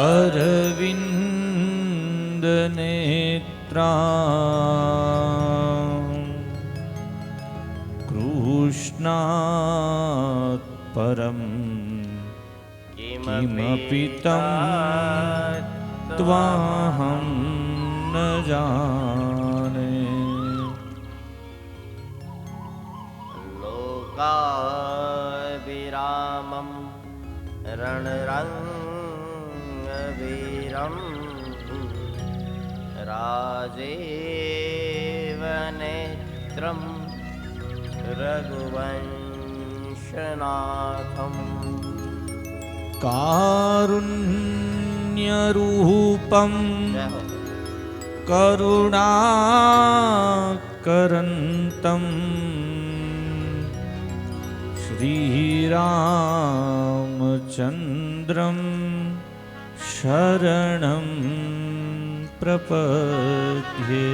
अरविन्द नेत्रा कृष्णात् परं किमपि तं त्वाहं न जाने। लोकाभिरामं रणरङ्गवीरं राजेव नेत्रं रघुवंशनाथम् कारुण्यरूपं करुणाकरन्तं श्रीरामचन्द्रं शरणं प्रपद्ये।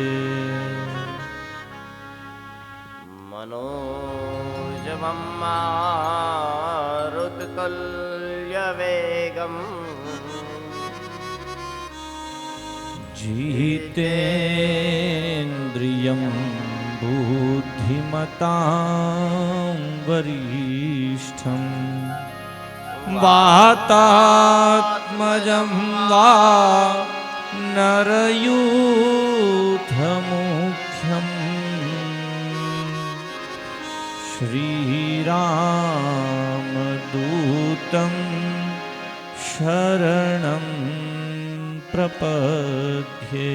मनोजवं मारुततुल्यवेगम् जितेन्द्रियं बुद्धिमतां वरिष्ठं वातात्मजं वा नरयूथमुख्यं श्रीरामदूतं शरणं प्रपद्ये।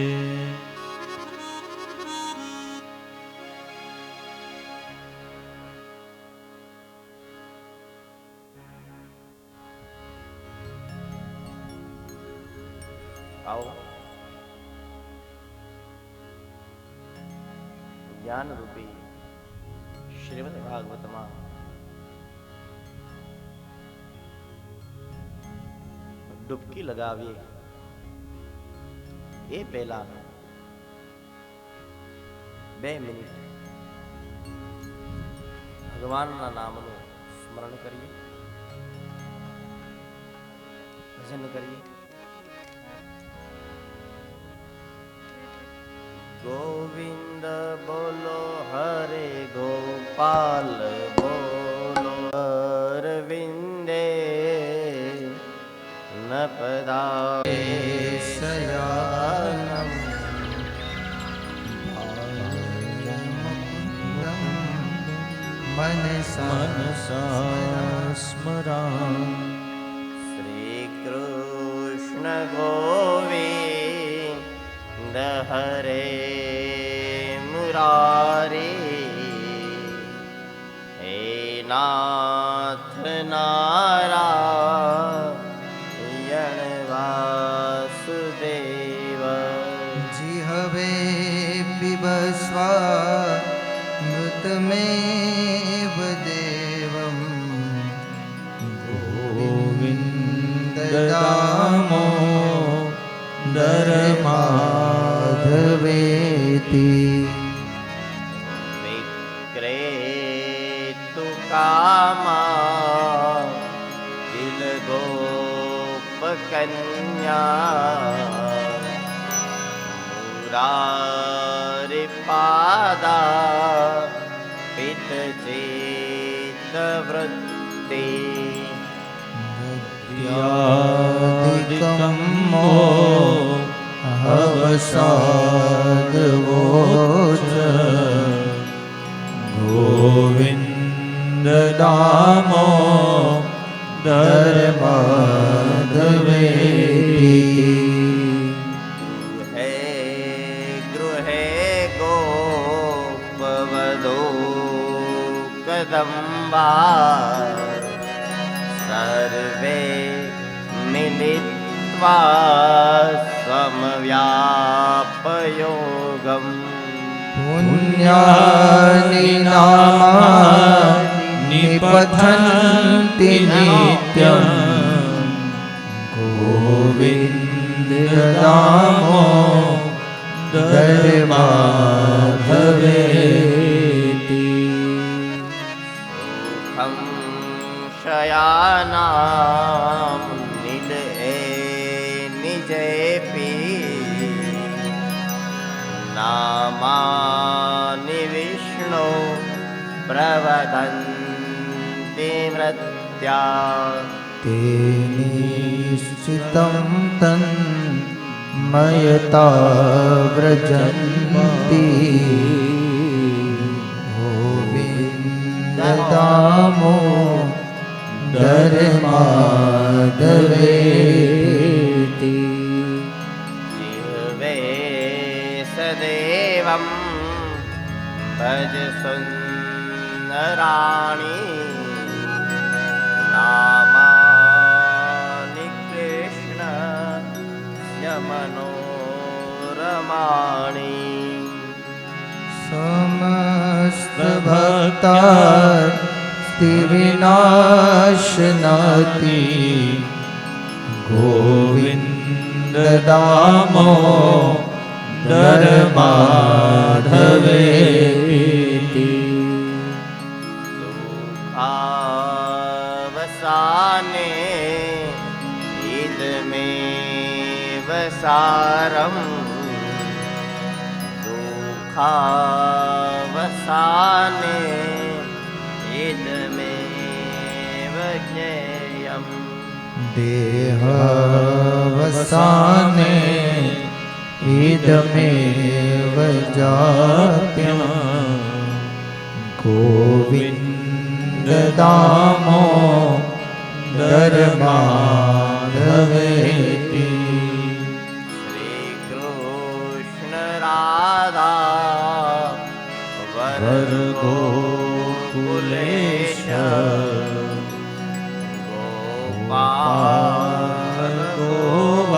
आओ ज्ञान रूपी श्रीमद् भागवतમાં ડૂબકી લગાવીએ એ પહેલા 2 મિનિટ ભગવાનના નામનું સ્મરણ કરીએ, ભજન કરીએ। गोविंद बोलो हरे गोपाल बोलो अरविंदे नपदाये शयानम मनसा स्मरामि। श्री कृष्ण गोविंद हरे मुरारी हे नाथ नारायण वासुदेव। जिहवे पिबस्वामृतमेव देवं गोविन्ददामोदरमाधवेति। विक्रेतु कामा दिल गोपकन्या मुरारी पादा पित चेत वृत्ति। यादिकं मोहवसादवोच गोविन्द दामोदरमाधवेति। गृहे गोपवधू कदम्बा सर्वे मिलित्वा समव्यापयोगम्। पुण्यानि नामानि पठन्ति नित्यं गोविन्द दामोदरमाधवेति। संशयानां निलयेन नामानि विष्णु प्रवदन्ति वृत्त्या ते निश्चितं तन्मयता व्रजन्ति गोविन्ददामोदर माधवेति जिह्वे सदेवं भज सुन्दराणि नामानि कृष्णस्य मनोरमाणि समस्तभक्तास्तिविनाशनाति गोविन्ददामोदर माधवेति सुखावसाने इदमेव सारम् दुःखावसाने इदमेव ज्ञेयम् देहावसाने इदमेव जात्यं गोविन्ददामोदर माधवेति श्रीकृष्ण राधा वर गोकुलेश गोपाल गोवर्धननाथ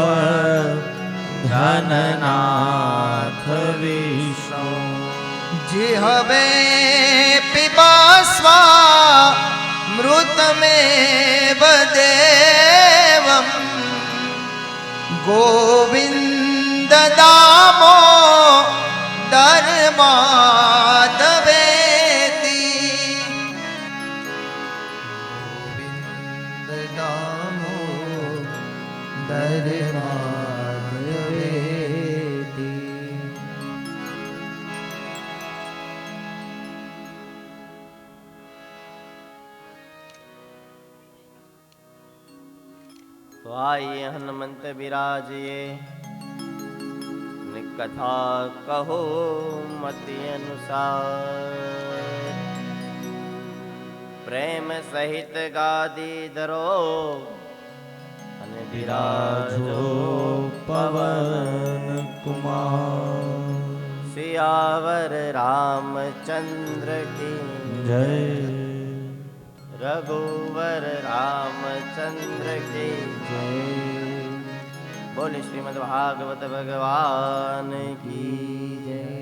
विष्णु जिह्वे पिबस्वा मृतमेव देवं गोविन्ददामोदर माधवेति गोविन्ददामोदर माधवेति तो आइए हनुमंत विराजिए कथा कहो मति अनुसार प्रेम सहित गादी धरो અને विराजो पवन कुमार सियावर रामचंद्र की जय रघुवर रामचंद्र की जय बोले श्रीमद् भागवत भगवान की जय।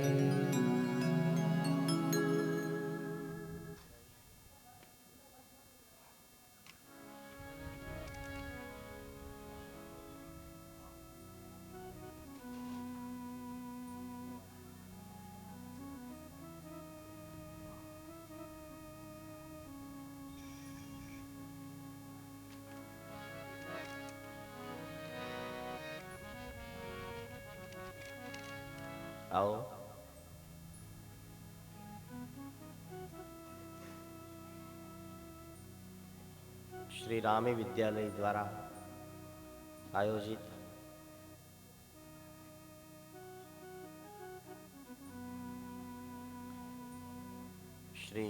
आओ श्री रामी विद्यालय द्वारा आयोजित श्री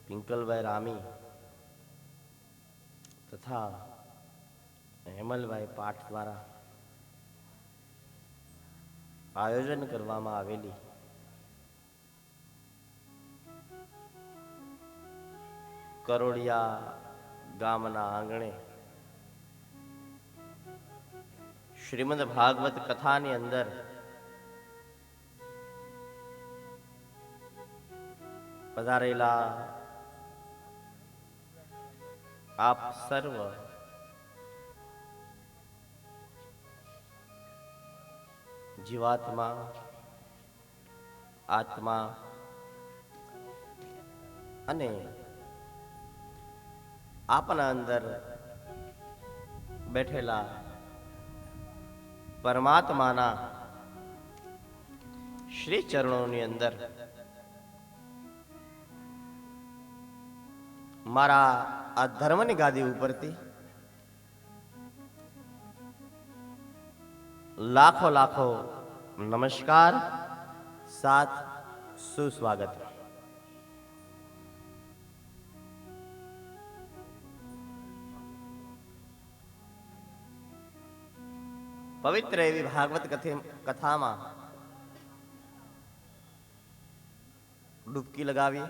पिंकलभाई रामी तथा હેમલભાઈ પાઠ દ્વારા આયોજન કરવામાં આવેલી કરોડિયા ગામના આંગણે શ્રીમદ ભાગવત કથાની અંદર પધારેલા આપ સર્વ જીવાત્મા આત્મા અને આપના અંદર બેઠેલા પરમાત્માના શ્રી ચરણોની અંદર મારા આ ધર્મની ગાદી ઉપરથી લાખો લાખો નમસ્કાર, સાથ સુસ્વાગત. પવિત્ર એવી ભાગવત કથામાં ડૂબકી લગાવી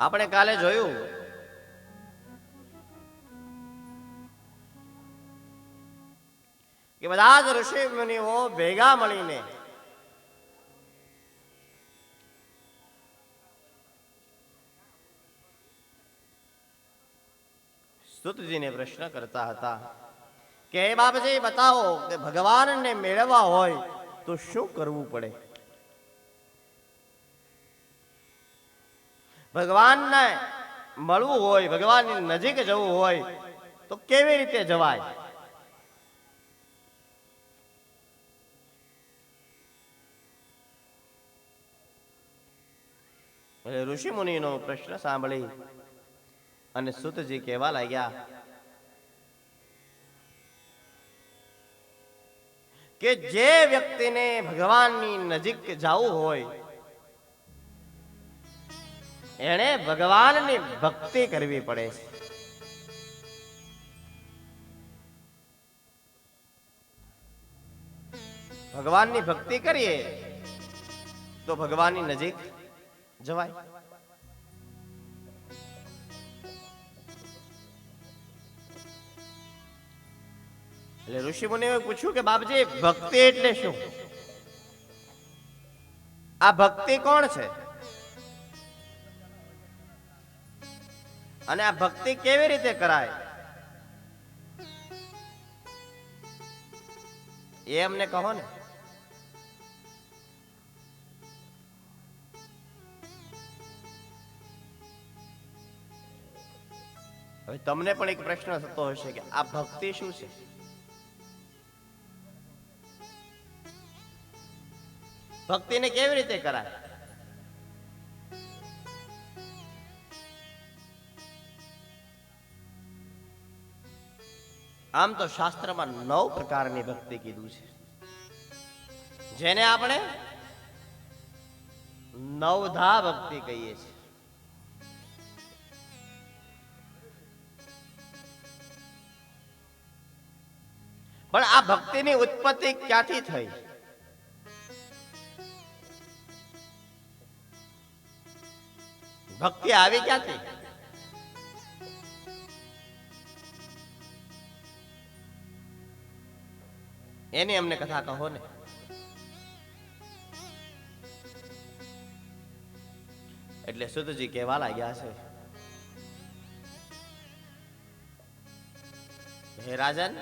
આપણે કાલે જોયું કે બધા જ ઋષિ મુનિઓ ભેગા મળીને સુતજીને પ્રશ્ન કરતા હતા કે હે બાપજી બતાવો કે ભગવાનને મેળવવા હોય તો શું કરવું પડે? ભગવાનને મળવું હોય, ભગવાનની નજીક જવું હોય તો કેવી રીતે જવાય? ઋષિ મુનિનો પ્રશ્ન સાંભળી અને સુતજી કહેવા લાગ્યા કે જે વ્યક્તિને ભગવાનની નજીક જવું હોય એણે ભગવાનની ભક્તિ કરવી પડે છે. ભગવાનની ભક્તિ કરીએ તો ભગવાનની નજીક જવાય. એટલે ઋષિ મુનિએ પૂછ્યું કે બાપજી ભક્તિ એટલે શું? આ ભક્તિ કોણ છે અને આ ભક્તિ કેવી રીતે કરાય એ અમને કહો ને. હવે તમને પણ એક પ્રશ્ન થતો હશે કે આ ભક્તિ શું છે? ભક્તિને કેવી રીતે કરાય? આમ તો શાસ્ત્રમાં 9 પ્રકારની ભક્તિ કીધું છે, જેને આપણે નવધા ભક્તિ કહીએ છીએ. પણ આ ભક્તિની ઉત્પત્તિ ક્યાંથી થઈ? ભક્તિ આવી ક્યાંથી? એની અમને કથા કહો ને. એટલે સુતજી કહેવા લાગ્યા છે, હે રાજન,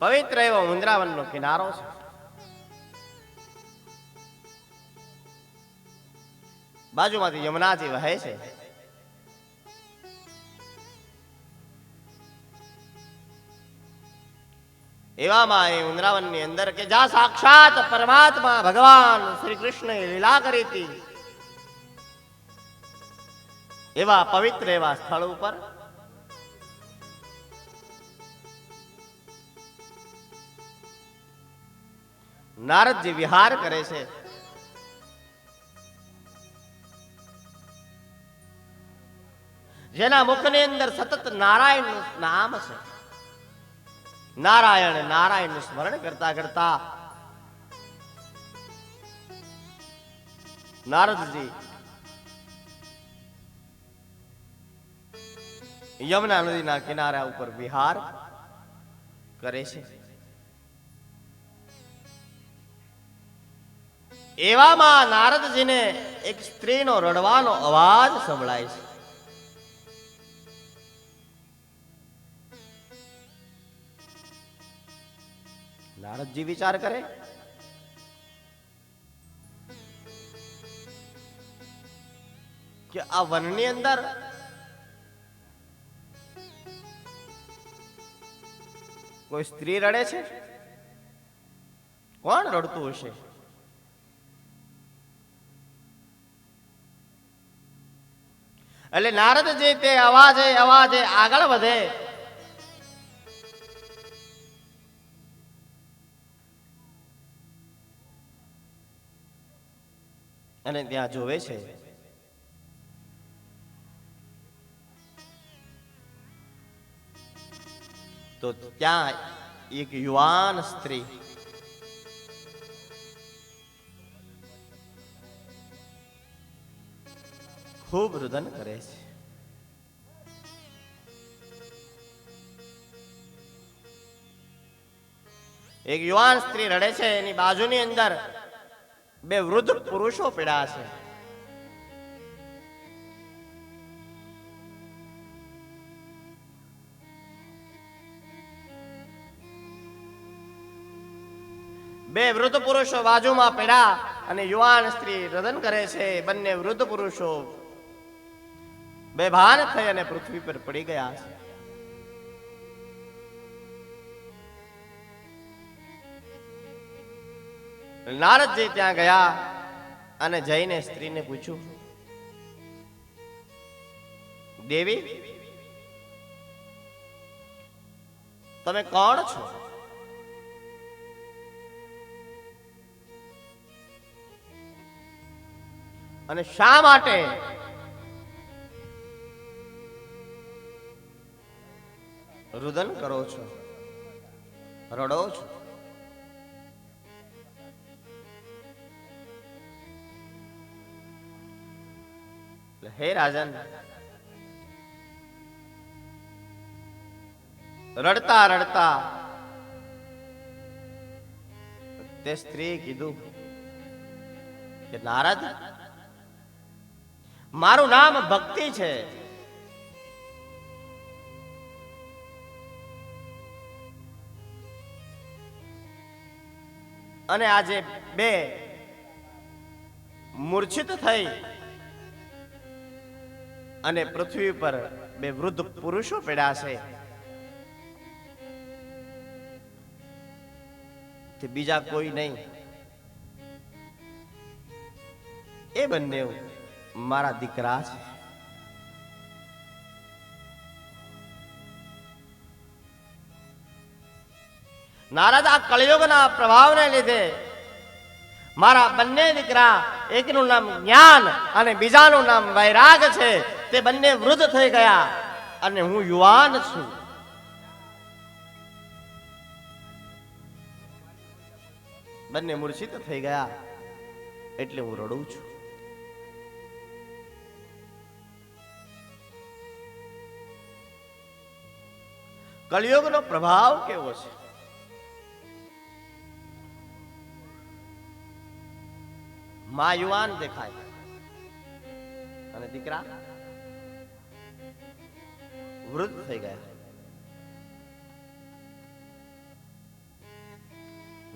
પવિત્ર એવો વૃંદાવનનો કિનારો છે. બાજુમાંથી યમુનાજી વહે છે. એવામાં એ વૃંદાવનની અંદર કે જ્યાં સાક્ષાત પરમાત્મા ભગવાન શ્રી કૃષ્ણએ લીલા કરી હતી, એવા પવિત્ર એવા સ્થળ ઉપર નારદજી વિહાર કરે છે. જેના મુખની અંદર સતત નારાયણનું નામ છે. નારાયણ નારાયણનું સ્મરણ કરતા કરતા નારદજી યમુના નદીના કિનારા ઉપર વિહાર કરે છે. એવામાં નારદજીને એક સ્ત્રીનો રડવાનો અવાજ સંભળાય છે. નારદજી વિચાર કરે કે આ વનની અંદર કોઈ સ્ત્રી રડે છે. કોણ રડતું હશે? એટલે નારદજી તે અવાજે આગળ વધે અને ત્યાં જોવે છે તો ત્યાં એક યુવાન સ્ત્રી ખૂબ રુદન કરે છે. એક યુવાન સ્ત્રી રડે છે. એની બાજુની અંદર બે વૃદ્ધ પુરુષો પીડા છે. બે વૃદ્ધ પુરુષો બાજુમાં પીડા અને યુવાન સ્ત્રી રદન કરે છે. બંને વૃદ્ધ પુરુષો બેભાન થઈ અને પૃથ્વી પર પડી ગયા છે. નારદજી ત્યાં ગયા અને જઈને સ્ત્રીને પૂછ્યું, દેવી તમે કોણ છો? અને શા માટે રુદન કરો છો, રડો છો? હે રાજન, રડતા રડતા તે સ્ત્રીએ કીધું કે નારદ, મારું નામ ભક્તિ છે. અને આજે બે મૂર્છિત થઈ અને પૃથ્વી પર બે વૃદ્ધ પુરુષો પડ્યા છે. તે બીજા કોઈ નહીં, એ બંને મારા દીકરા છે. નારદ, આ કળિયુગના પ્રભાવને લીધે મારા બંને દીકરા, એકનું નામ જ્ઞાન અને બીજાનું નામ વૈરાગ છે, તે બંને વૃદ્ધ થઈ ગયા અને હું યુવાન છું. બંને મૂર્છિત થઈ ગયા એટલે હું રડું છું. કળિયુગનો પ્રભાવ કેવો છે? માં યુવાન દેખાય અને દીકરા વૃદ્ધ થઈ ગયા.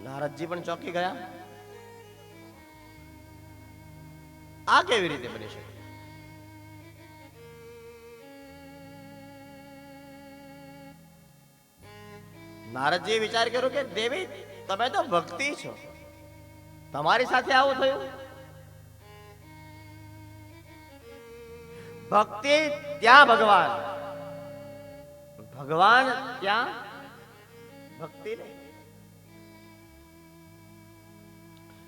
નારદજી પણ ચોંકી ગયા. આ કેવી રીતે બની શકે? નારદજીએ વિચાર કર્યો કે દેવી, તમે તો ભક્તિ છો, તમારી સાથે આવું થયું? ભક્તિ ત્યાં ભગવાન, ભગવાન ત્યાં ભક્તિ નહીં.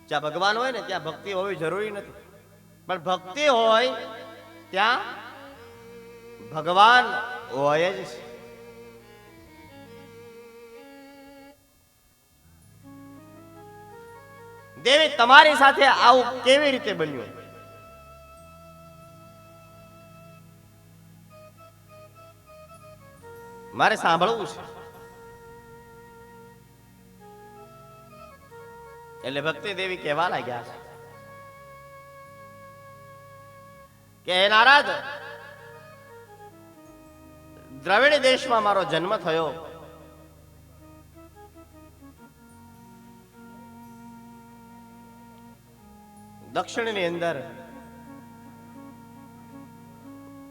જ્યાં ભગવાન હોય ને ત્યાં ભક્તિ હોવી જરૂરી નથી, પણ ભક્તિ હોય ત્યાં ભગવાન હોય જ છે. દેવી, તમારી સાથે આવું કેવી રીતે બન્યું? મારે સાંભળવું છે. એટલે ભક્તિ દેવી કહેવા લાગ્યા છે કે હે નારદ, દ્રવિડ દેશમાં મારો જન્મ થયો દક્ષિણની અંદર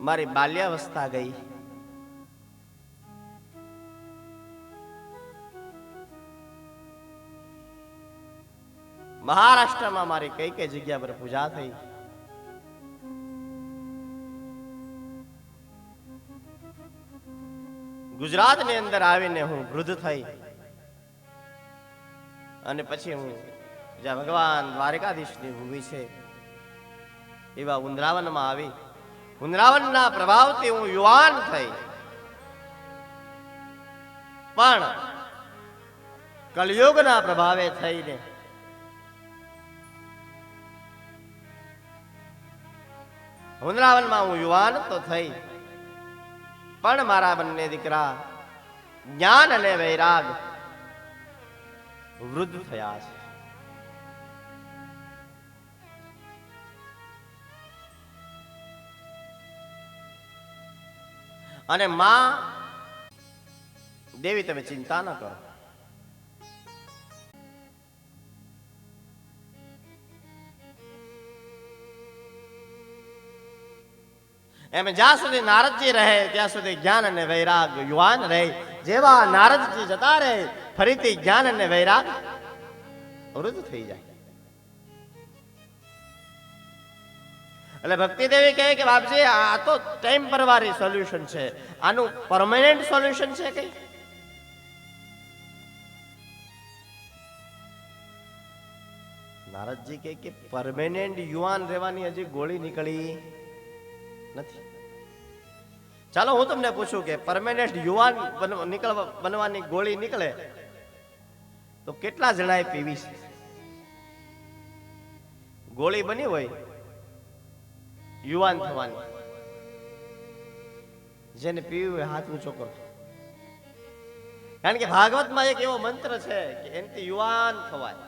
મારી બાલ્યાવસ્થા ગઈ. મહારાષ્ટ્રમાં મારી કઈ કઈ જગ્યા પર પૂજા થઈ. ગુજરાતની અંદર આવીને હું વૃદ્ધ થઈ અને પછી હું જ્યાં ભગવાન દ્વારકાધીશની ભૂમિ છે એવા વૃંદાવનમાં આવી. વૃંદાવનના પ્રભાવથી હું યુવાન થઈ, પણ કલયુગના પ્રભાવે થઈને વૃંદાવનમાં હું યુવાન તો થઈ, પણ મારા બંને દીકરા જ્ઞાન અને વૈરાગ વૃદ્ધ થયા છે. અને માં દેવી તમે ચિંતા ન કરો. એમ જ્યાં સુધી નારદજી રહે ત્યાં સુધી જ્ઞાન અને વૈરાગ યુવાન રહે. જેવા નારદજી જતા રહે ફરીથી જ્ઞાન અને વૈરાગ વૃદ્ધ થઈ જાય. એટલે ભક્તિ દેવી કહે કે બાપજી આ તો ટેમ્પરરી સોલ્યુશન છે, આનું પરમેનન્ટ સોલ્યુશન છે કઈ? નારદજી કહે કે પરમેનન્ટ યુવાન રહેવાની હજી ગોળી નીકળી નથી. ચાલો હું તમને પૂછું કે પરમેનન્ટ યુવાન બનવાની ગોળી નીકળે તો કેટલા જણાએ પીવી છે? ગોળી બની હોય યુવાન થવાની, જેને પીવી હોય હાથ ઊંચો કરો. કારણ કે ભાગવતમાં એક એવો મંત્ર છે કે એનાથી યુવાન થવાય.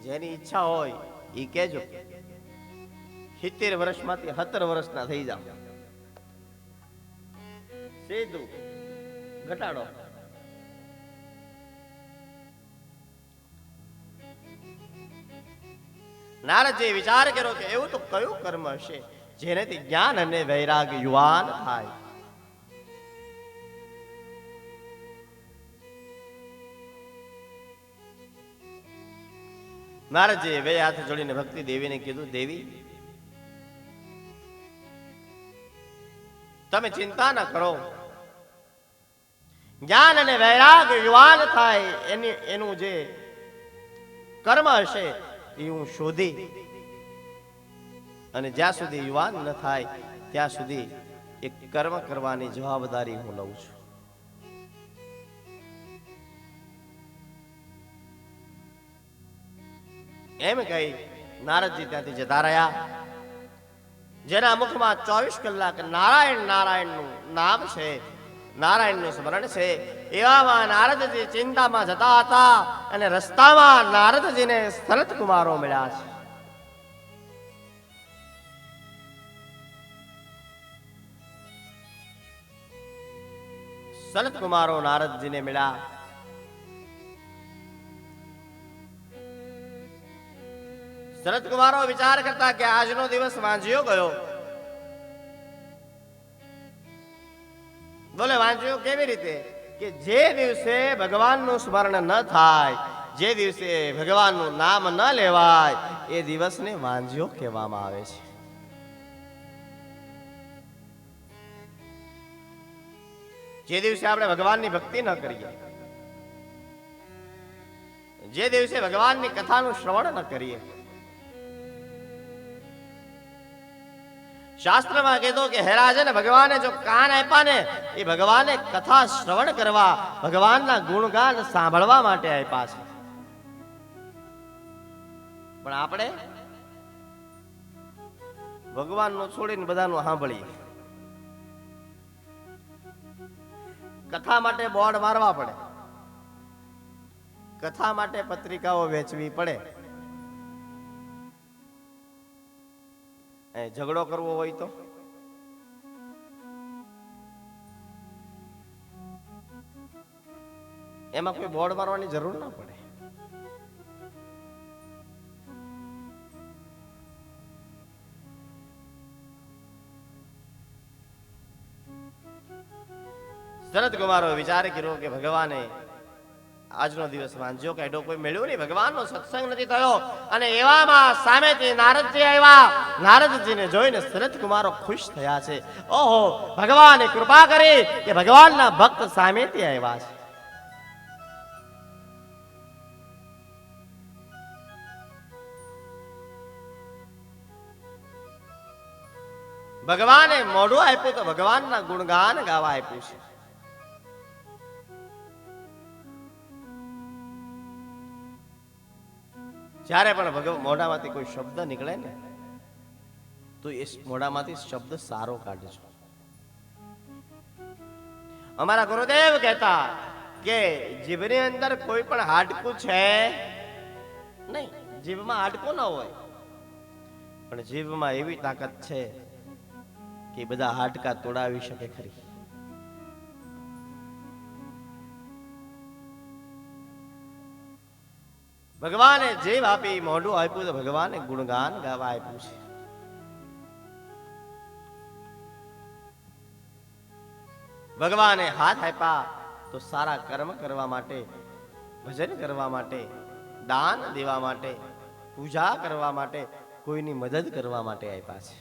જેની ઈચ્છા હોય એ કેજો. 70 વર્ષમાંથી 17 વર્ષના થઈ જાવ, સીધું ઘટાડો. નારદજી વિચાર કર્યો કે એવું તો કયું કર્મ હશે જેનાથી જ્ઞાન અને વૈરાગ યુવાન થાય? નારદજીએ બે હાથ જોડીને ભક્તિ દેવીને કીધું, દેવી તમે ચિંતા ન કરો, જ્ઞાન અને વૈરાગ યુવાન થાય એનું જે કર્મ હશે એ હું શોધી અને જ્યાં સુધી યુવાન ન થાય ત્યાં સુધી એક કર્મ કરવાની જવાબદારી હું લઉં છું. એમ કહી નારદજી ત્યાંથી જતા રહ્યા. જેના મુખમાં 24 કલાક નારાયણ નારાયણનું નામ છે, નારાયણનું સ્મરણ છે. એવામાં નારદજી ચિંતામાં જતા હતા અને રસ્તામાં નારદજીને સનત કુમારો મળ્યા છે. સનત કુમારો નારદજીને મળ્યા. સનત કુમારો વિચાર કરતા કે આજનો દિવસ વાંજ્યો ગયો. બોલે વાંજ્યો કેવી રીતે? કે જે દિવસે ભગવાનનું સ્મરણ ન થાય, જે દિવસે ભગવાનનું નામ ન લેવાય એ દિવસને વાંજ્યો કહેવામાં આવે છે. જે દિવસે આપણે ભગવાનની ભક્તિ ન કરીએ, જે દિવસે ભગવાનની કથાનું શ્રવણ ન કરીએ. શાસ્ત્રમાં કીધું કે હે રાજન, ભગવાને જો કાન આપ્યા ને એ ભગવાને કથા શ્રવણ કરવા, ભગવાનના ગુણગાન સાંભળવા માટે આપ્યા છે. પણ આપણે ભગવાનનું છોડીને બધાનું સાંભળીએ. કથા માટે બોર્ડ મારવા પડે, કથા માટે પત્રિકાઓ વેચવી પડે. ઝઘડો કરવો હોય તો એમાં કોઈ બોર્ડ મારવાની જરૂર ના પડે. સનત કુમારો વિચાર કર્યો કે ભગવાને આજનો દિવસ વાંચ્યો કે એડો કોઈ મળ્યો નહીં, ભગવાનનો સત્સંગ નથી થયો. અને એવામાં સામેથી નારદજી આવ્યા. નારદજીને જોઈને સનત કુમારો ખુશ થયા છે. ઓહો, ભગવાને કૃપા કરી કે ભગવાનના ભક્ત સામેથી આવ્યા છે. ભગવાને મોઢું આપ્યું તો ભગવાનના ગુણગાન ગાવા આપ્યું છે. જ્યારે પણ મોઢામાંથી કોઈ શબ્દ નીકળે ને તો એ મોઢામાંથી શબ્દ સારો કાઢજો. અમારા ગુરુદેવ કહેતા કે જીભની અંદર કોઈ પણ હાડકું છે નહીં, જીભમાં હાડકું ન હોય, પણ જીભમાં એવી તાકાત છે કે બધા હાડકા તોડાવી શકે ખરી. ભગવાને જીભ આપી, મોઢું આપ્યું તો ભગવાને ગુણગાન ગાવા આપ્યું છે. ભગવાને હાથ આપ્યા તો સારા કર્મ કરવા માટે, ભજન કરવા માટે, દાન દેવા માટે, પૂજા કરવા માટે, કોઈની મદદ કરવા માટે આપ્યા છે.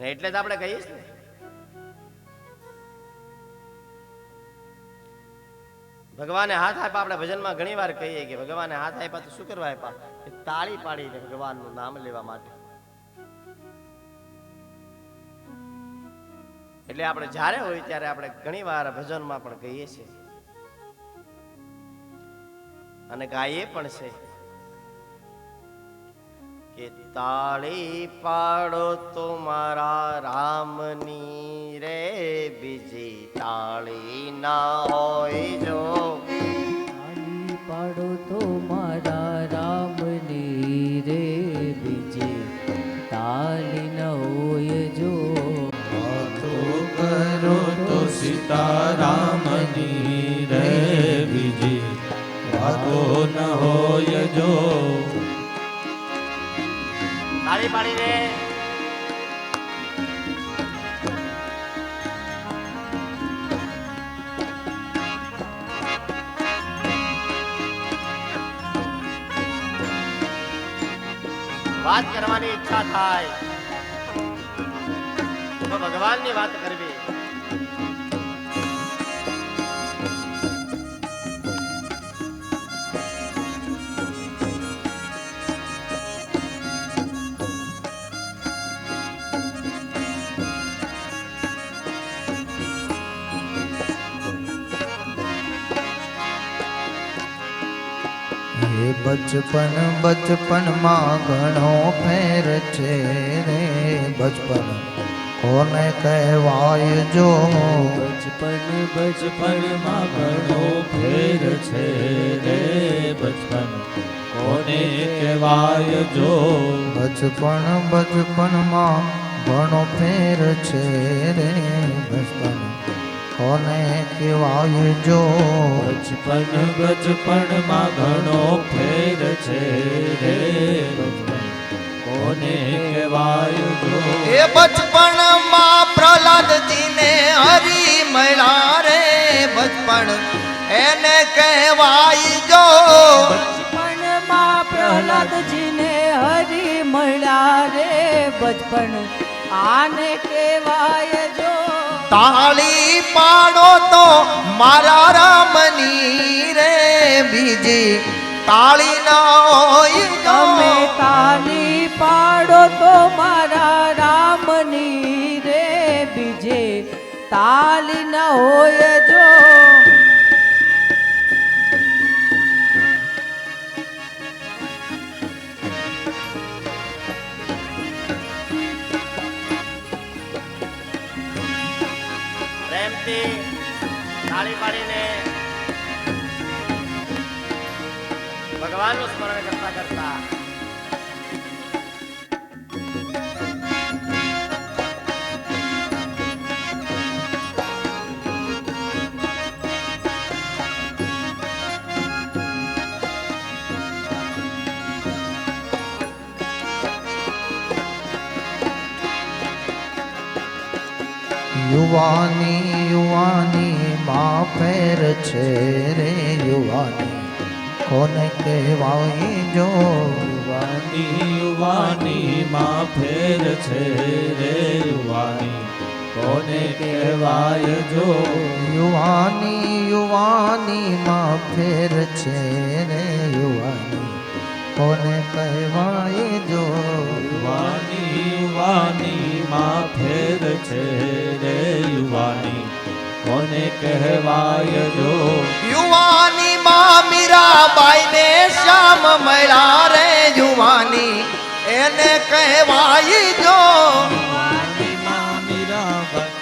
એટલે જ આપણે કહીએ છીએ ભગવાને હાથ આપ્યા. આપણે ભજનમાં ઘણી વાર કહીએ કે ભગવાને હાથ આપ્યા તો શું કરવા આપ્યા? તાળી પાડીને ભગવાનનું નામ લેવા માટે. એટલે આપણે જ્યારે હોય ત્યારે આપણે ઘણી વાર ભજનમાં પણ કહીએ છીએ અને ગાઈએ પણ છે કે તાળી પાડો તો મારા રામની રે, બીજી તાળી ના હોય જો. તાળી પાડો તો મારા રામની રે, બીજી તાળી ન હોય જો. વાતો કરો તો સીતારામની રે, બીજી વાતો ન હોય જો. તાળી પાડીને વાત કરવાની ઈચ્છા થાય તો ભગવાનની વાત કરવી. હે બચપન બચપનમાં ઘણો ફેર છે રે, બચપન કોને કહેવાય જો. બચપન બચપનમાં ઘણો ફેર છે રે, બચપન કોને કહેવાય જો. બચપન બચપનમાં ઘણો ફેર છે રે, બચપન કોને કહેવાય જો. બચપન બચપનમાં ઘણો ફેર છે રે, બચપન કોને કહેવાય જો. એ બચપનમાં પ્રહલાદજીને હરી મળ્યા રે, બચપન એને કહેવાય જો. બચપનમાં પ્રહલાદજીને હરી મળ્યા રે, બચપન આને કહેવાય જો. તાળી પાડો તો મારા રામની રે, બીજી તાળી ના હોય જો. તમે તાળી પાડો તો મારા રામની રે, બીજે તાળી ન હોય જો. પ્રેમથી તાળી પાડીને ભગવાનનું સ્મરણ કરતા કરતા યુવાની યુવાની માં ફેર છે રે યુવાની કોને કહેવાય જો યુવાની માં ફેર છે રે યુવાની કોને કહેવાય જો યુવાની યુવાની માં ફેર છે રે યુવાની કોને કહેવાય જો યુવાની માં ફેર છે રે યુવાની કોને કહેવાય જો યુવાની માં મીરાબાઈ ને શ્યામ મળ્યા રે યુવાની એને કહેવાય જો યુવાની માં મીરાબાઈ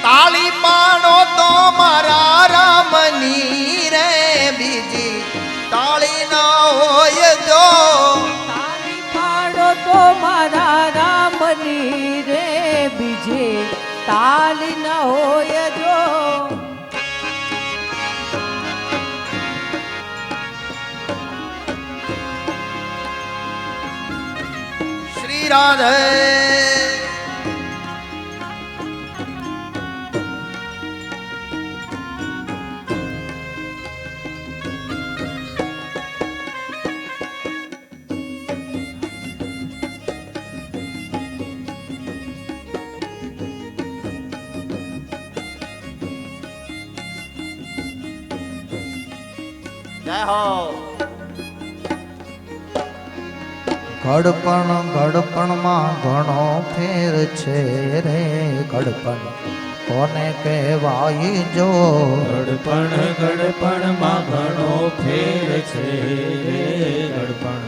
તાળી પાડો તો મારા રામની રે બીજી તાળી ના હોય જો તાળી પાડો તો મારા રામની રે બીજે તાલી ન હોય જો શ્રી રાધે જય હો ઘડપણમાં ઘણો ફેર છે રે ઘડપણ કોને કહેવાય જો ગડપણ માં ઘણો ફેર છે રે ગડપણ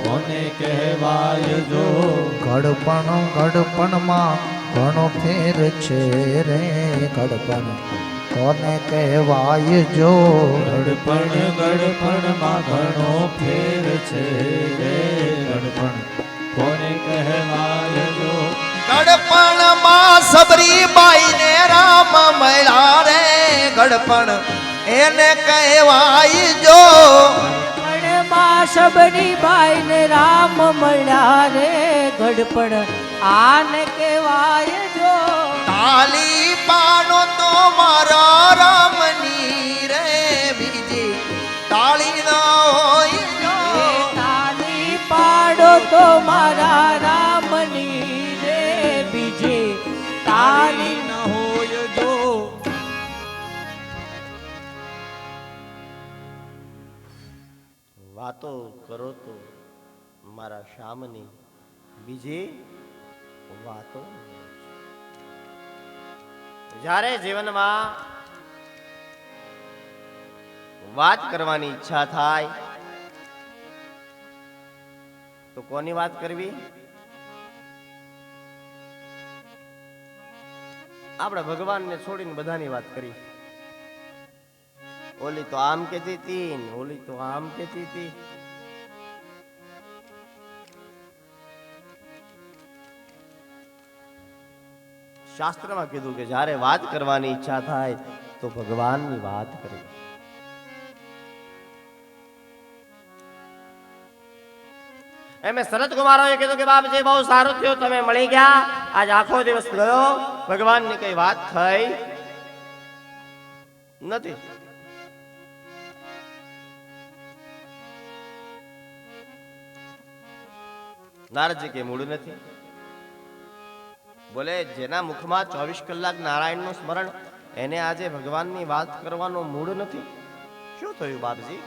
કોને કહેવાય જો ઘડપણમાં ઘણો ફેર છે રે ઘડપણ કોને કહેવાય જો ગડપણ માં ઘણો ફેર છે રે ગડપણ કોને કહેવાય જો ગડપણમાં સબરીબાઈ ને રામ મળ્યા રે ગડપણ એને કહેવાય જો ગડપણમાં સબરી બાઈ ને રામ મળ્યા રે ગડપણ આને કહેવાય જો તાલી પાડો તો મારા રામની રે બીજી તાળી ના હોય જો તાલી પાડો તો મારા રામની રે બીજે તાલી ન હોય જો વાતો કરો તો મારા શ્યામની બીજી વાતો જ્યારે જીવનમાં વાત કરવાની ઈચ્છા થાય તો કોની વાત કરવી? આપણે ભગવાનને છોડીને બધાની વાત કરી. ઓલી તો આમ કહેતી હતી ને ઓલી તો આમ કહેતી હતી. શાસ્ત્રમાં કીધું કે જ્યારે વાત કરવાની ઈચ્છા થાય તો ભગવાનની વાત કરવી. એમે શરત કુમારોએ કીધું કે બાપજી બહુ સારું થયું તમે મળી ગયા. આજ આખો દિવસ ગયો ભગવાનની કઈ વાત થઈ નથી. નારદજી કે મૂળ નથી. બોલે જેના મુખમાં 24 કલાક નારાયણનું સ્મરણ એને આજે ભગવાનની વાત કરવાનો મૂળ નથી. શું થયું બાપજી?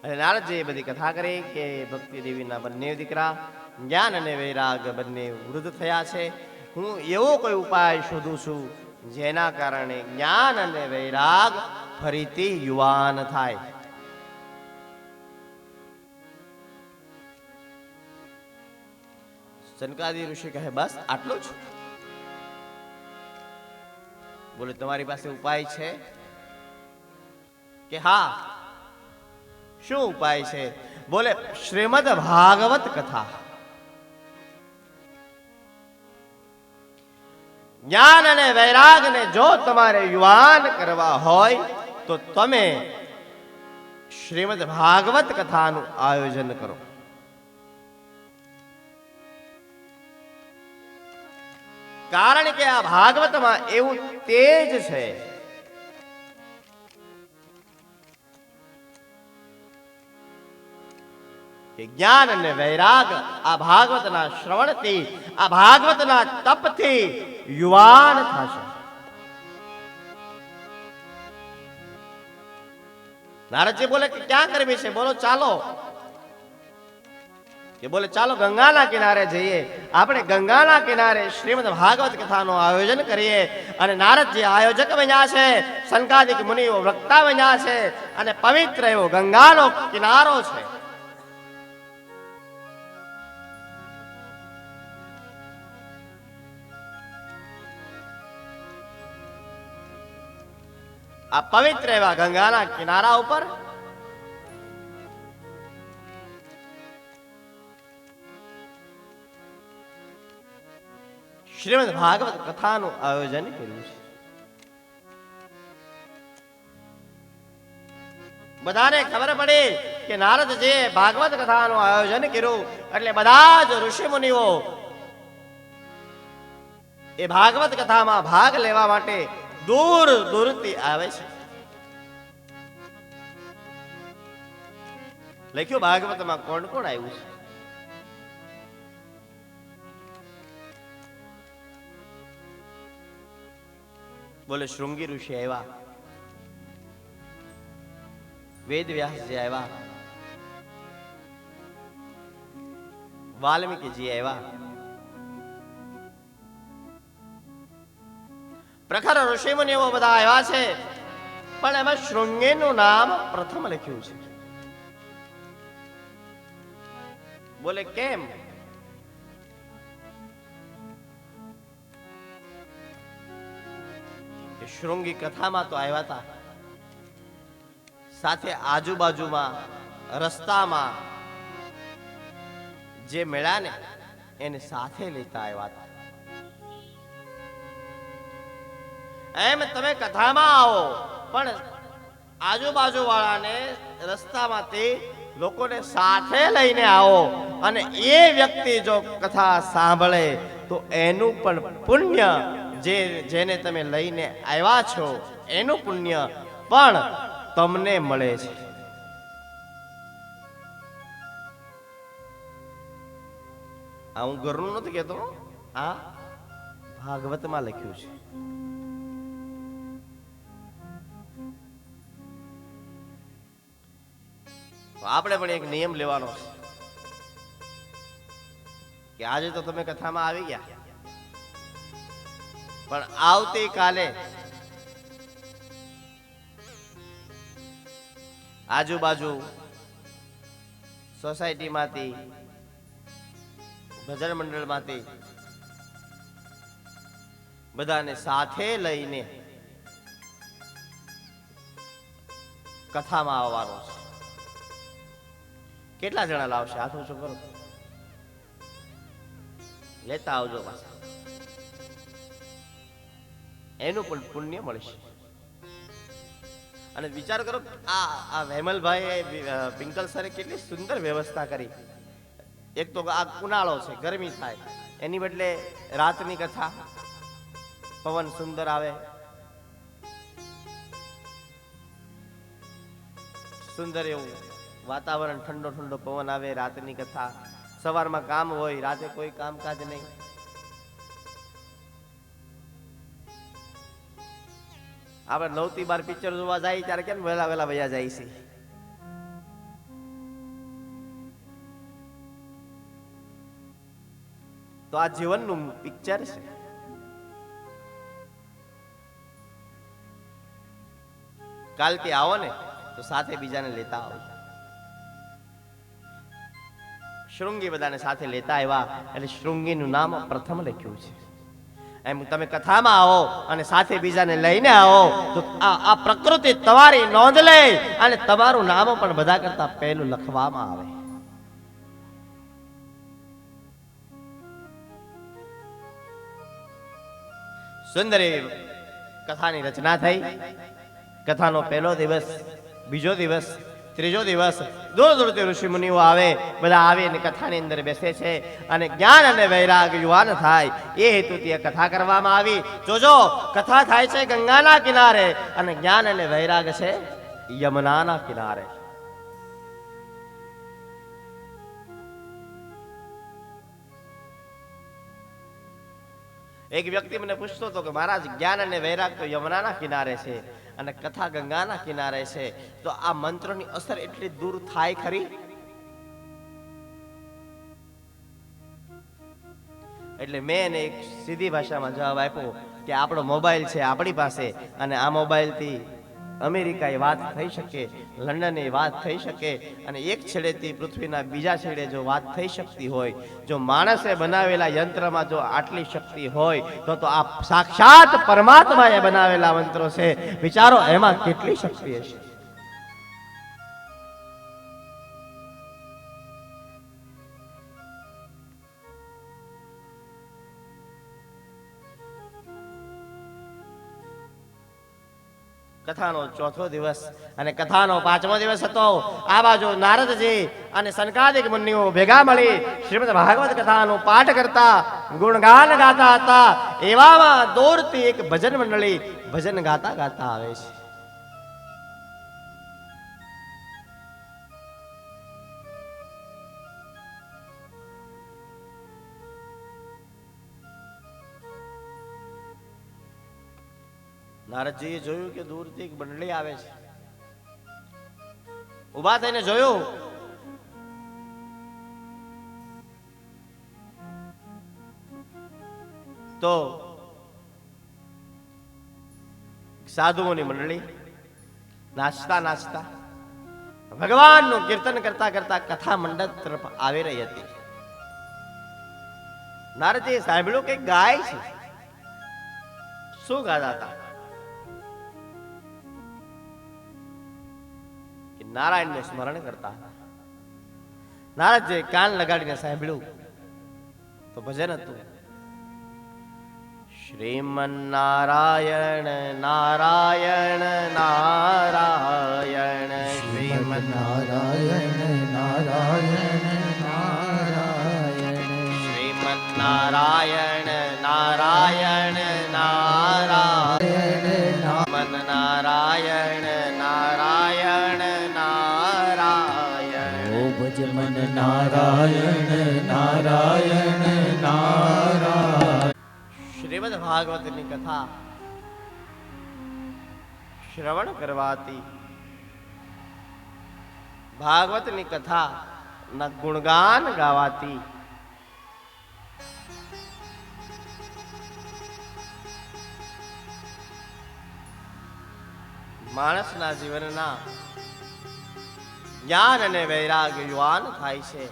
અને નારદજીએ બધી કથા કરી કે ભક્તિ દેવીના બંને દીકરા જ્ઞાન અને વૈરાગ બંને વૃદ્ધ થયા છે. હું એવો કોઈ ઉપાય શોધું છું જેના કારણે જ્ઞાન અને વૈરાગ ફરીથી યુવાન થાય. સનકાદી ઋષિ કહે બસ આટલું જ? બોલે તમારી પાસે ઉપાય છે કે હા? શું ઉપાય છે? બોલે શ્રીમદ ભાગવત કથા. જ્ઞાન અને વૈરાગને જો તમારે યુવાન કરવા હોય તો તમે શ્રીમદ ભાગવત કથાનું આયોજન કરો. કારણ કે આ ભાગવતમાં એવું તેજ છે કે જ્ઞાન અને વૈરાગ આ ભાગવતના શ્રવણથી, આ ભાગવતના તપથી યુવાન થશે. નારદજી બોલે કે ક્યાં કરવી છે? બોલો ચાલો. કે બોલે ચાલો ગંગાના કિનારે જઈએ. આપણે ગંગાના કિનારે શ્રીમદ ભાગવત કથાનું આયોજન કરીએ. અને નારદજી આયોજક બન્યા છે, સંકાદિક મુનિઓ વક્તા બન્યા છે, અને પવિત્ર એવો ગંગાનો કિનારો છે. આ પવિત્ર એવા ગંગાના કિનારા ઉપર શ્રીમદ ભાગવત કથાનું આયોજન કર્યું છે. બધાને ખબર પડી કે નારદજીએ ભાગવત કથાનું આયોજન કર્યું એટલે બધા જ ઋષિ મુનિઓ એ ભાગવત કથામાં ભાગ લેવા માટે દૂર દૂરથી આવે છે. લખ્યું ભાગવતમાં કોણ કોણ આવ્યું છે? બોલે શૃંગી ઋષિ આવ્યા, વેદ વ્યાસજી આવ્યા, વાલ્મીકીજી આવ્યા, પ્રખર ઋષિ મુનિઓ બધા આવ્યા છે. પણ એમાં શૃંગીનું નામ પ્રથમ લખ્યું છે. બોલે કેમ? શૃંગી કથામાં તો આવ્યા હતા, સાથે આજુબાજુમાં રસ્તામાં જે મળ્યા ને એને સાથે લેતા આવ્યા હતા. એમ તમે કથામાં આવો પણ આજુબાજુ વાળાને રસ્તામાંથી લોકોને સાથે લઈને આવો, અને એ વ્યક્તિ જો કથા સાંભળે તો એનું પણ પુણ્ય, જેને તમે લઈને આવ્યા છો એનું પુણ્ય પણ તમને મળે છે. આ હું ઘરનું નથી કહેતો, આ ભાગવતમાં લખ્યું છે. આપણે પણ એક નિયમ લેવાનો છે કે આજે તો તમે કથામાં આવી ગયા, પણ આવતીકાલે આજુબાજુ સોસાયટીમાંથી, ભજન મંડળમાંથી બધાને સાથે લઈને કથામાં આવવાનો છે. કેટલા જણા લાવશે? હાથ ઊંચો કરો. લેતા આવજો પાછા, એનું પણ પુણ્ય મળશે. અને વિચાર કરો, આ વેમલભાઈ પિંકલ સરે કેટલી સુંદર વ્યવસ્થા કરી. એક તો આ ઉનાળો છે, ગરમી થાય, એની બદલે રાતની કથા, પવન સુંદર આવે, સુંદર એવું વાતાવરણ, ઠંડો ઠંડો પવન આવે, રાતની કથા. સવારમાં કામ હોય, રાતે કોઈ કામકાજ નહીં. આપણે 9 થી 12 પિક્ચર જોવા જાય ત્યારે કેમ વહેલા વહેલા વયા જાય છે? તો આ જીવનનું પિક્ચર છે. કાલથી આવો ને તો સાથે બીજાને લેતા આવો. શૃંગી બધાને સાથે લેતા આવ્યા એટલે શૃંગીનું નામ પ્રથમ લખ્યું છે. એમ તમે કથામાં આવો અને સાથે બીજાને લઈને આવો તો આ પ્રકૃતિ તમારી નોંધ લે અને તમારું નામ પણ બધા કરતા પહેલું લખવામાં આવે. સુંદર કથાની રચના થઈ. કથાનો પહેલો દિવસ, બીજો દિવસ, ત્રીજો દિવસ દૂર દૂરથી ઋષિ મુનિઓ આવે, બધા આવે અને કથાની અંદર બેસે છે અને જ્ઞાન અને વૈરાગ યુવાન થાય એ હેતુથી આ કથા કરવામાં આવી. જોજો, કથા થાય છે ગંગાના કિનારે અને જ્ઞાન અને વૈરાગ છે યમુનાના કિનારે. એક વ્યક્તિ મને પૂછતો હતો કે મહારાજ, જ્ઞાન અને વૈરાગ તો યમુનાના કિનારે છે અને કથા ગંગાના કિનારે છે, તો આ મંત્રની અસર એટલી દૂર થાય ખરી? એટલે મેં એને એક સીધી ભાષામાં જવાબ આપ્યો કે આપણો મોબાઈલ છે આપણી પાસે અને આ મોબાઈલથી અમેરિકાએ વાત થઈ શકે, લંડને વાત થઈ શકે અને એક છેડેથી પૃથ્વીના બીજા છેડે જો વાત થઈ શકતી હોય, જો માણસે બનાવેલા યંત્રમાં જો આટલી શક્તિ હોય તો આ સાક્ષાત પરમાત્માએ બનાવેલા મંત્રો છે. વિચારો એમાં કેટલી શક્તિ હશે. કથાનો ચોથો દિવસ અને કથાનો પાંચમો દિવસ હતો. આ બાજુ નારદજી અને સનકાદિક મુનિઓ ભેગા મળી શ્રીમદ ભાગવત કથાનું પાઠ કરતા, ગુણગાન ગાતા હતા. એવામાં દૂરથી એક ભજન મંડળી ભજન ગાતા ગાતા આવે છે. નારદજીએ જોયું કે દૂરથી એક મંડળી આવે છે. ઉભા થઈને જોયું તો સાધુઓની મંડળી નાચતા નાચતા ભગવાનનું કીર્તન કરતા કરતા કથા મંડપ તરફ આવી રહી હતી. નારદજીએ સાંભળ્યું કે ગાય છે. શું ગાતા હતા? નારાયણનું સ્મરણ કરતા હતા. નારદજીએ કાન લગાડીને સાંભળ્યું તો ભજન હતું, શ્રીમન્નારાયણ નારાયણ નારાયણ, શ્રીમન્નારાયણ નારાયણ નારાયણ, શ્રીમન્નારાયણ નારાયણ નારાયણ, નારાયણ નારાયણ નારાયણ, ઓ ભજ મન નારાયણ નારાયણ નારાયણ. શ્રીમદ ભાગવતની કથા શ્રવણ કરવાથી, ભાગવતની કથા ના ગુણગાન ગાવાથી માણસના જીવનના જ્ઞાન અને વૈરાગ યુવાન થાય છે.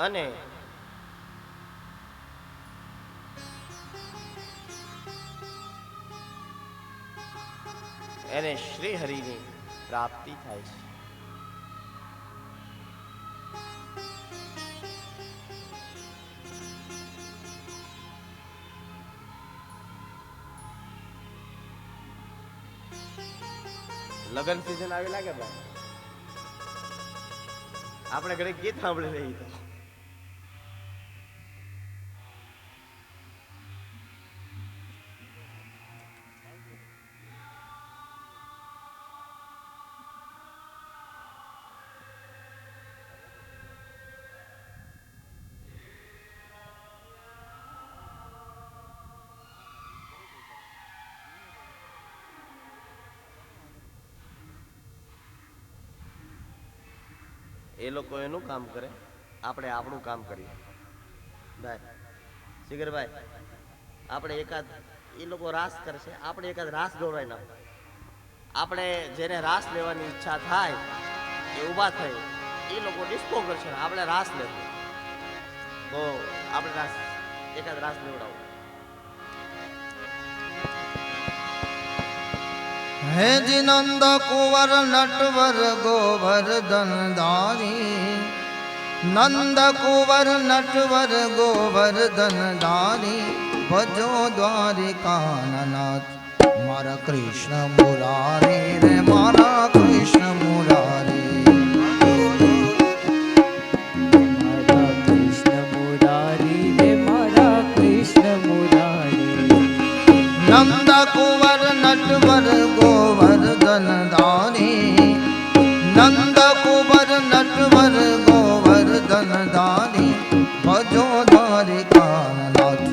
અને એને શ્રી હરિની પ્રાપ્તિ થાય છે. લગન સીઝન આવી લાગે ભાઈ, આપણે ઘરે ગીત સાંભળી રહી તો એ લોકો એનું કામ કરે, આપણે આપણું કામ કરીએ. ભાઈ શિખરભાઈ, આપણે એકાદ, એ લોકો રાસ કરશે, આપણે એકાદ રાસ ગૌરાઈ નાખો. આપણે જેને રાસ લેવાની ઈચ્છા થાય એ ઊભા થઈ, એ લોકો ડિસ્કો કરશે, આપણે રાસ લેવું. તો આપણે રાસ, એકાદ રાસ લેવડાવો. હે જી નંદ કુંવર નટવર ગોવર્ધન ધારી, નંદ કુંવર નટવર ગોવર્ધન ધારી, ભજો દ્વારિકાનાથ મારા કૃષ્ણ મુરારી રે મારા કૃષ્ણ મુરારી મારા કૃષ્ણ મુરારી રે મારા કૃષ્ણ મુરારી નંદ કુંવર નટવર ગોવર્ધન દાની નંદ કુંવર નટવર ગોવર્ધન દાની ભજો દ્વારિકાનાથ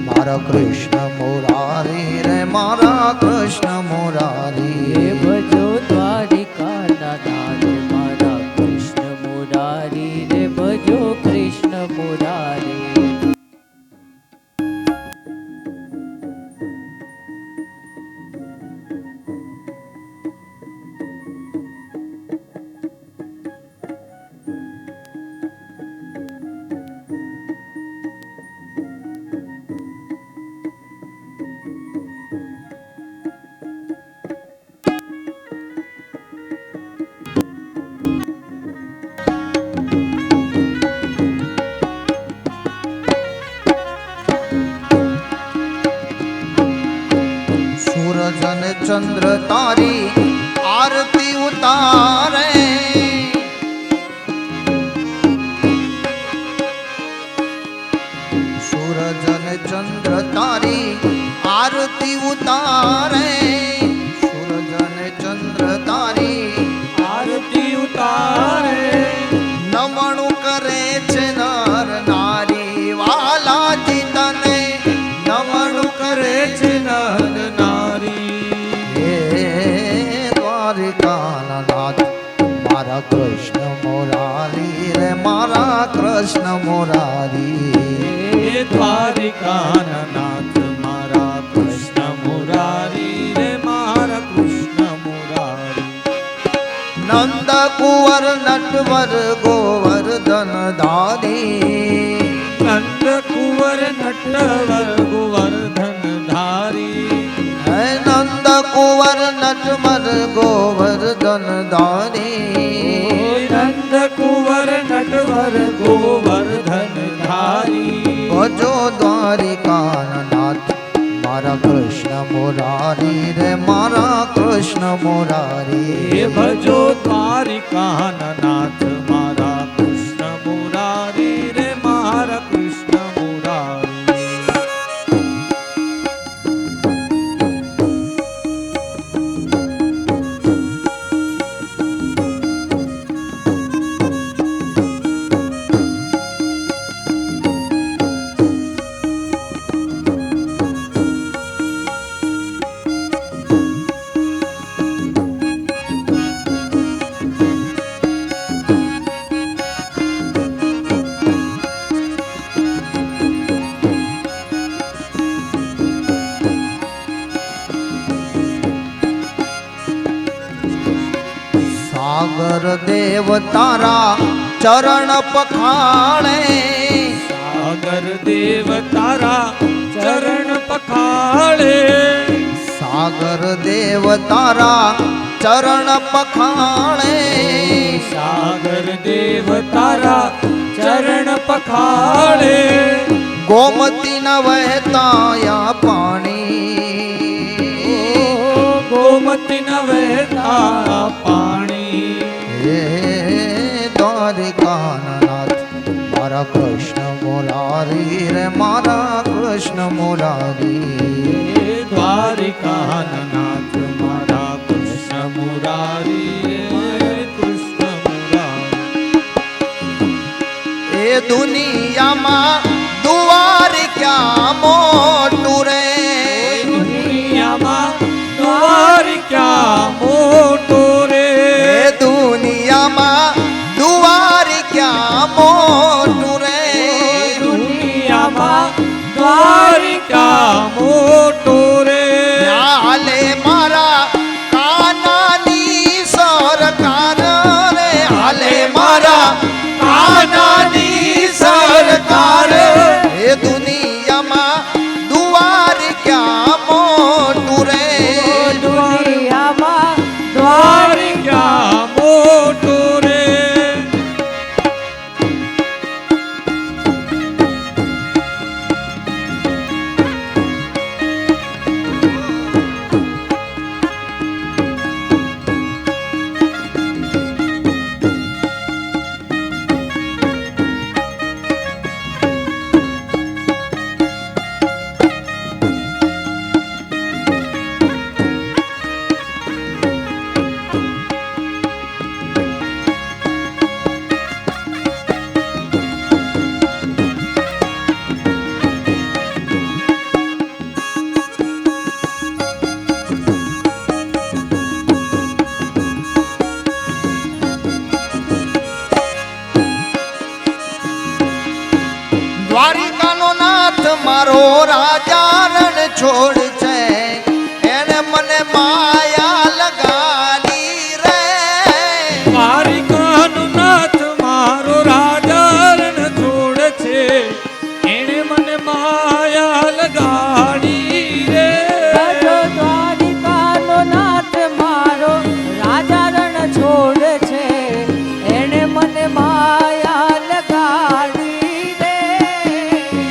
મારા કૃષ્ણ મુરારી રે મારા કૃષ્ણ મુરારી હે ભજો દ્વારિકાનાથ મારા કૃષ્ણ મુરારી રે ભજો કૃષ્ણ મુરારી સૂરજ અને ચંદ્ર તારી આરતી ઉતારે સૂરજ અને ચંદ્ર તારી આરતી ઉતારે સૂરજ અને ચંદ્ર તારી આરતી ઉતારે નમણું કરે છે નર નારી વાલાજી તને નમણું કરે છે નર હે દ્વારિકાનાથ મારા કૃષ્ણ મુરારી રે મારા કૃષ્ણ મુરારી હે દ્વારિકાનાથ મારા કૃષ્ણ મુરારી રે મારા કૃષ્ણ મુરારી નંદ કુંવર નટવર ગોવર્ધન ધારી નંદ કુંવર નટવર ગોવર્ધન ધારી હે નંદ કુંવર નટવર ગોવર્ધન ધારી નંદ કુંવર નટવર ગોવર્ધન ધારી ભજો દ્વારિકાનાથ મારા કૃષ્ણ મુરારી રે મારા કૃષ્ણ મુરારી હે ભજો દ્વારિકાનાથ મારા કૃષ્ણ મુરારી રે મારા કૃષ્ણ મુરારી સાગર દેવ તારા ચરણ પખાણે સાગર દેવ તારા ચરણ પખાળે સાગર દેવ તારા ચરણ પખાણે સાગર દેવ તારા ચરણ પખાળે ગોમતી ન વહેતાયા પાણી ગોમતી ન વહેતા પાણી હે દ્વારિકાનાથ મારા કૃષ્ણ મુરારી રે મારા કૃષ્ણ મુરારી હે દ્વારિકાનાથ મારા કૃષ્ણ મુરારી હે કૃષ્ણ મુરારી એ દુનિયામાં દ્વારિકા મોટું રે દુનિયામાં દ્વારિકા મોટું રે એ દુનિયામાં દ્વારિકા મોટું રે દુનિયામાં દ્વારિકા મોટું રે હાલે મારા કાનાની સરકાર રે હાલે મારા કાનાની સરકાર એ દુનિયામાં દ્વારિકા મોટું રે દુનિયામાં દ્વારિકા મોટું રે મારો રાજા રણ છોડ છે એને મને માયા લગાડી રે દ્વારિકાનો નાથ મારો રાજા રણ છોડ છે એણે મને માયા લગાડી રે ભજો દ્વારિકાનો નાથ મારો રાજા રણ છોડ છે એણે મને માયા લગાડી રે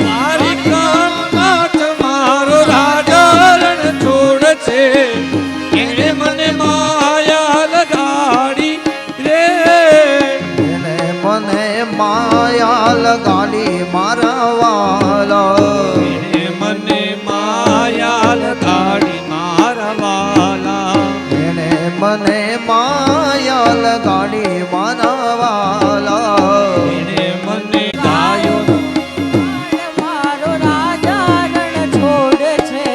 દ્વારિકાનો નાથ મારો રાજા રણ છોડ છે એણે મને માયા લગાડી રે એને મને માયા લગાડી મારા વાલા એણે મને માયા લગાડી મારા વાલા એને મને માયા લગાડી મારા વાલા એણે મને ગાયો મારો રાજા રણ છોડ છે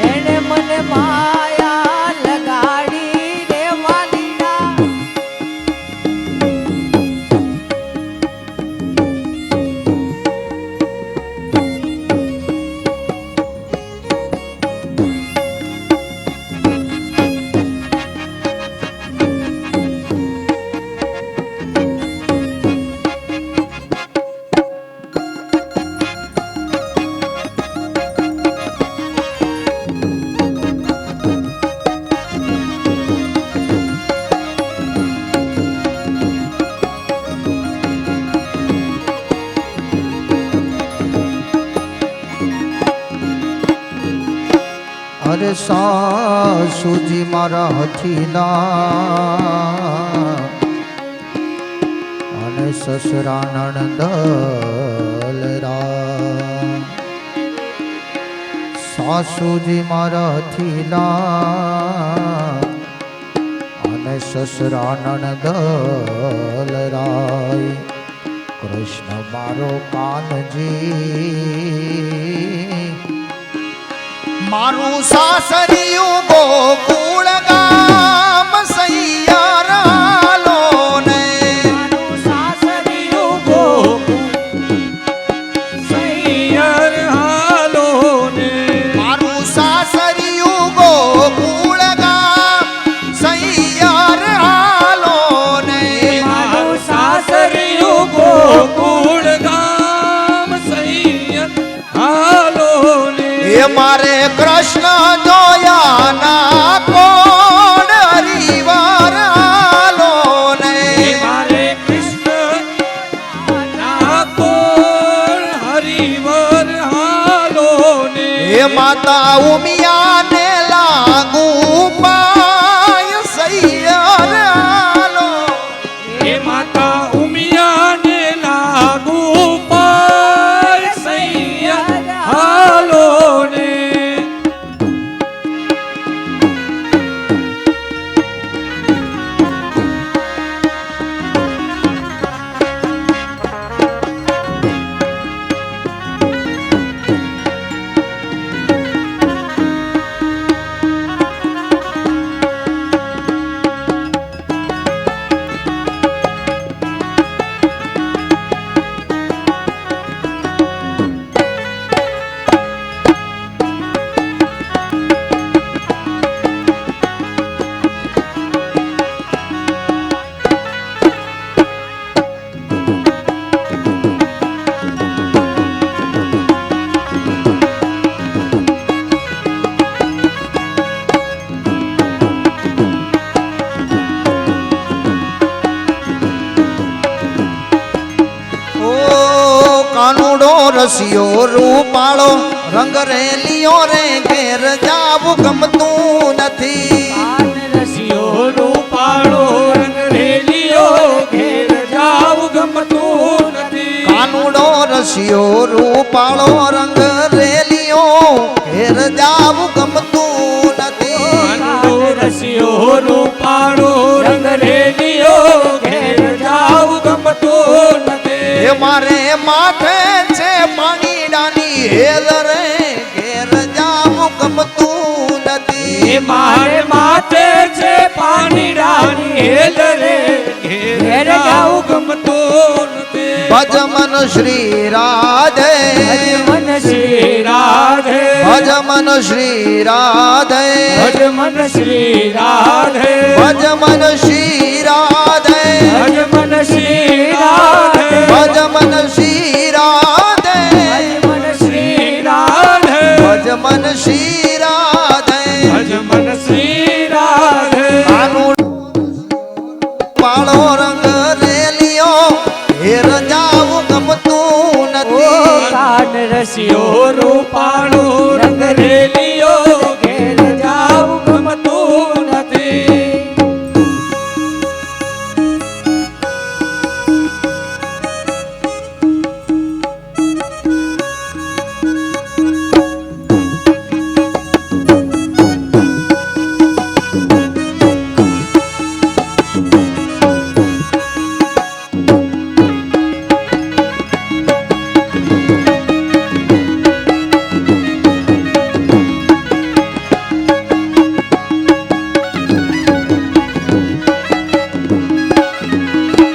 એણે મને માયા લગાડી રે વાલીડા અરે સાસુજી મારા હથીના અને સસરા નણદલરા સાસુજી મારા હથીના અને સસરા નણદલરાય કૃષ્ણ મારો કાનજી મારું સાસરિયું ગોકુળ ગામ સૈયારાલો ને મારું સાસરિયું સૈયર હાલો ને મારું સાસરિયું ગોકુળ ગામ સૈયારાલો ને મારું સાસરિયું ગોકુળ ગામ સૈયર હાલો ને એ મારે કૃષ્ણ જોયા ના કોણ હરિવાર હાલો ને મારે કૃષ્ણ નાકોર હરિવર હાલો ને એ માતા ઉમિયાને લાગુ પાય સૈયર હાલો હે માતા ઉમિયાને લાગુ પાય સૈયર હાલો ને કાનુડો રસિયો રૂપાળો રંગ રેલિયો રે ઘેર જાવું ગમતું નથી રસિયો રૂપાળો રંગ રેલિયો ઘેર જાવ ગમતું નથી કાનુડો રસિયો રૂપાળો રંગ રેલિયો ઘેર જાવું ગમતું નથી કાનુડો રસિયો રૂપાળો રંગ રેલિયો ઘેર જાવ ગમતું નથી એ મારે માથે છે પાણીડાની હેલ રે ઘેર જાવું ગમતું નથી એ મારે માથે છે પાણી રાની હેલ રે ઘેર જાવ ગમતું નથી ભજ મન શ્રી રાધે મન શ્રી રાધે ભજ મન શ્રી રાધે ભજ મન શ્રી રાધે ભજ મન શ્રી રાધે ભજ મન શ્રી રાધે ભજ મન શ્રી રાધે મન શ્રી રાધે ભજ મન શ્રી રાધે ભજ મન શ્રી રાધે આનું પાળો રંગ રેલિયો હેર જાવું ગમતું નથી કાન રસિયો રૂપાળું રંગ રેલિયો ઘેર જાવું ગમતું નથી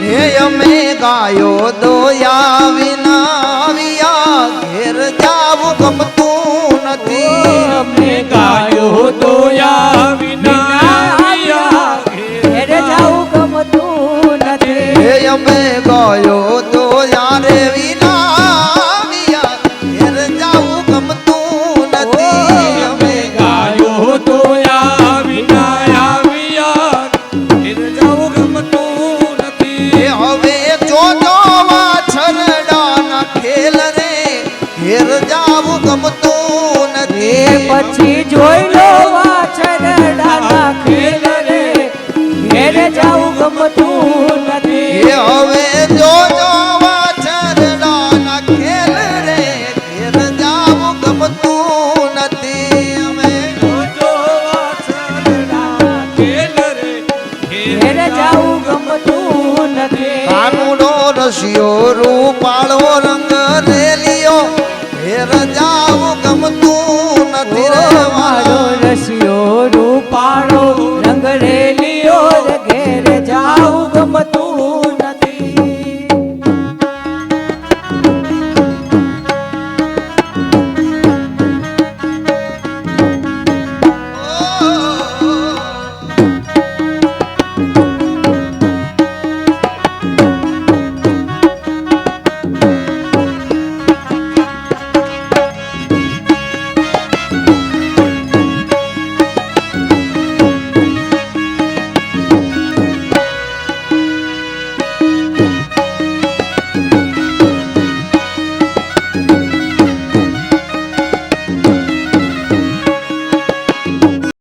હે અમે ગાયો દોયા વિના વિયા ઘેર જાવું ગમતું નથી અમે ગાયો દોયા વિના આવ્યા ઘેર જાવું ગમતું નથી હે અમે ગાયો દોયા રે વિના વિયા ઘેર જાવું ગમતું નથી અમે ગાયો દોયા વિના આવ્યા ઘેર જાવું ગમતું નથી હવે જોજો વાછરડાના ખેલ રે ઘેર જાવું ગમતું